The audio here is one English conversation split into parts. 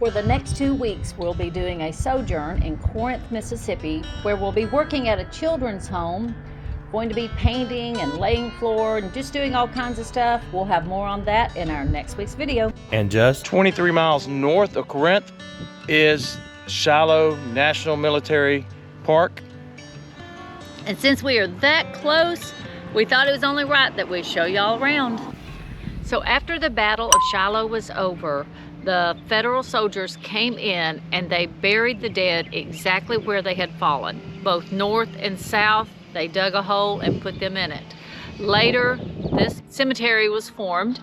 For the next 2 weeks, we'll be doing a sojourn in Corinth, Mississippi, where we'll be working at a children's home, going to be painting and laying floor and just doing all kinds of stuff. We'll have more on that in our next week's video. And just 23 miles north of Corinth is Shiloh National Military Park. And since we are that close, we thought it was only right that we show y'all around. So after the Battle of Shiloh was over, the Federal soldiers came in and they buried the dead exactly where they had fallen, both north and south. They dug a hole and put them in it. Later, this cemetery was formed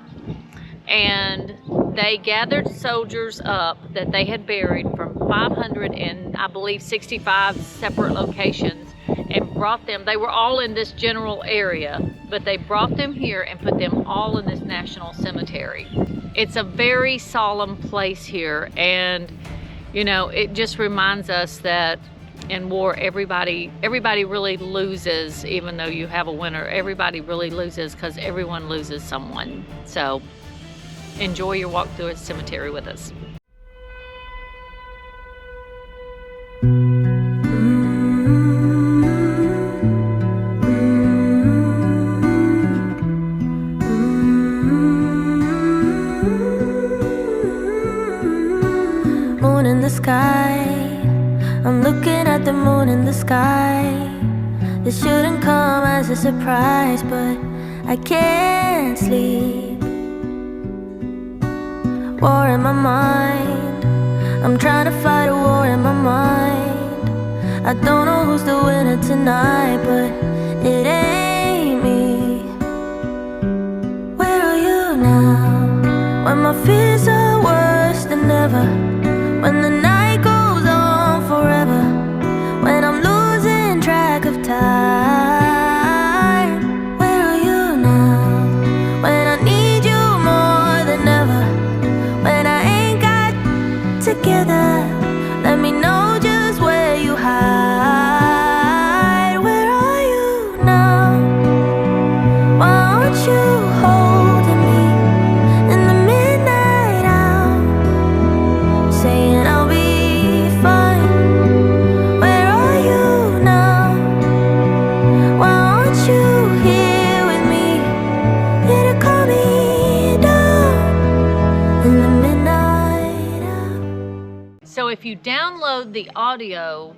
and they gathered soldiers up that they had buried from 500 and I believe 65 separate locations and brought them. They were all in this general area, but they brought them here and put them all in this national cemetery. It's a very solemn place here, and you know, it just reminds us that in war, everybody really loses. Even though you have a winner, everybody really loses because everyone loses someone. So enjoy your walk through a cemetery with us. Moon in the sky, I'm looking at the moon in the sky. This shouldn't come as a surprise, but I can't sleep. War in my mind, I'm trying to fight a war in my mind. I don't know who's the winner tonight, but it ain't me. Where are you now, when my fears are worse than ever? When the night goes on forever, when I'm losing track of time. Where are you now, when I need you more than ever? When I ain't got together, let me know just where you hide. Where are you now? Why aren't you holding me in the midnight hour, saying I'll be fine? Where are you now? Why aren't you here with me, here to calm me down in the midnight hour? So if you download the audio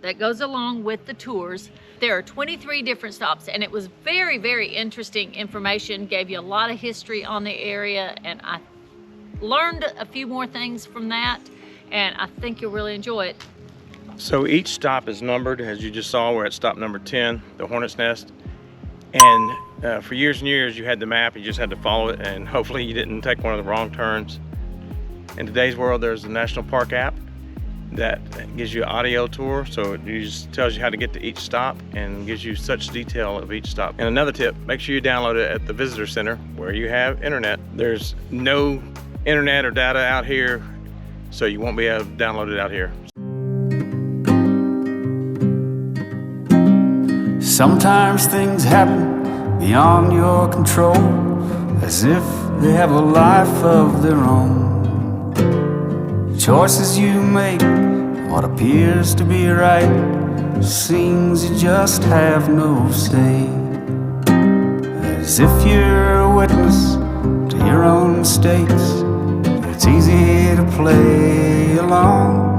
that goes along with the tours, there are 23 different stops, and it was very, very interesting information, gave you a lot of history on the area, and I learned a few more things from that, and I think you'll really enjoy it. So each stop is numbered, as you just saw. We're at stop number 10, the Hornet's Nest. And for years and years, you had the map, you just had to follow it, and hopefully you didn't take one of the wrong turns. In today's world, there's the National Park app that gives you an audio tour, so it just tells you how to get to each stop and gives you such detail of each stop. And another tip, make sure you download it at the visitor center where you have internet. There's no internet or data out here, so you won't be able to download it out here. Sometimes things happen beyond your control, as if they have a life of their own. Choices you make, what appears to be right, seems you just have no say. As if you're a witness to your own mistakes, it's easy to play along.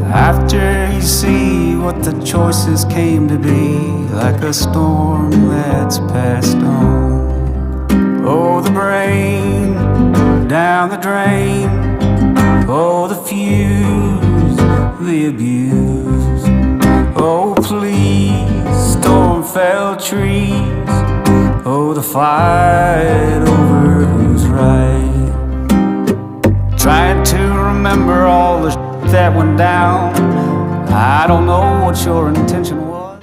After you see what the choices came to be, like a storm that's passed on. Oh, the brain down the drain. Oh, the fuse, the abuse. Oh, please, storm-felled trees. Oh, the fight over who's right. Trying to remember all the that went down. I don't know what your intention was.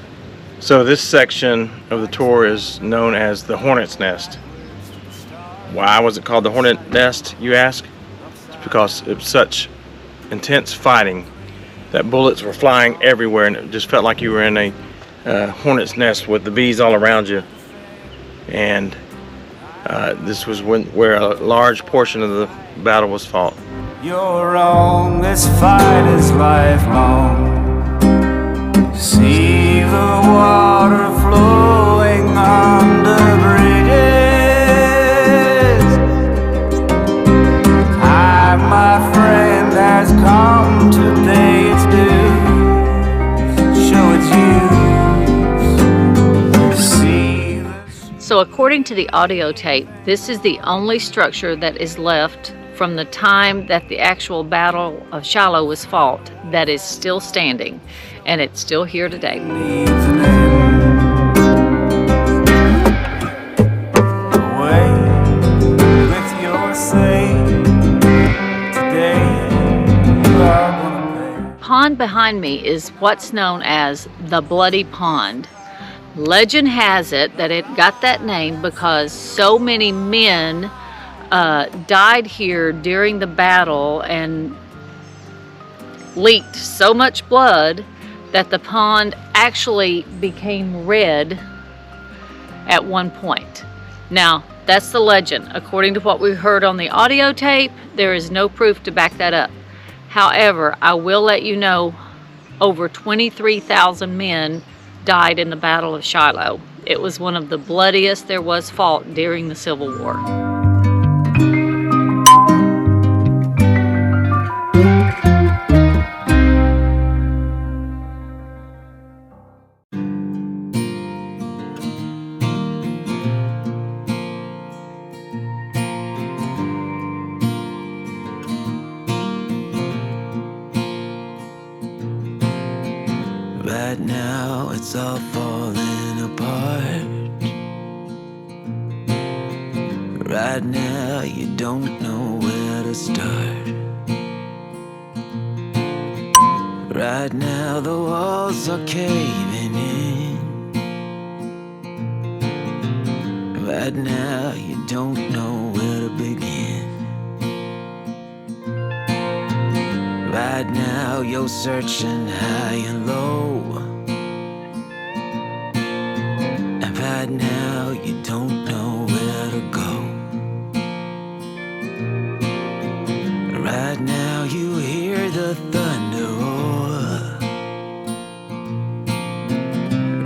So this section of the tour is known as the Hornet's Nest. Why was it called the Hornet Nest, you ask? It's because it was such intense fighting that bullets were flying everywhere, and it just felt like you were in a hornet's nest with the bees all around you. And this was where a large portion of the battle was fought. You're wrong, this fight is lifelong. See the water flowing under bridges. Time, my friend, has come to pay its dues, show its use. See the... So according to the audio tape, this is the only structure that is left from the time that the actual Battle of Shiloh was fought that is still standing, and it's still here today. needs an end. Away with your say. Today you are gonna pay. Pond behind me is what's known as the Bloody Pond. Legend has it that it got that name because so many men died here during the battle and leaked so much blood that the pond actually became red at one point. Now, that's the legend. According to what we heard on the audio tape, there is no proof to back that up. However, I will let you know over 23,000 men died in the Battle of Shiloh. It was one of the bloodiest there was fought during the Civil War. Right now it's all falling apart. Right now you don't know where to start. Right now the walls are caving in. Right now you don't know where to begin. Right now you're searching high and low. And right now you don't know where to go. Right now you hear the thunder roar.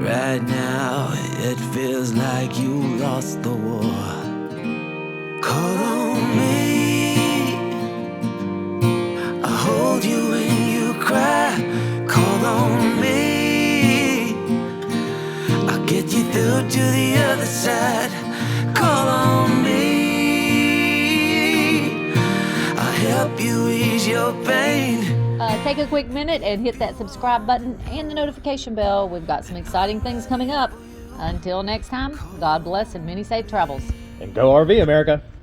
Right now it feels like you lost the war. Call on me, I'll hold you when you cry. Call on me, I'll get you through to the other side. Call on me, I'll help you ease your pain. Take a quick minute and hit that subscribe button and the notification bell. We've got some exciting things coming up. Until next time, God bless and many safe travels. And go RV, America.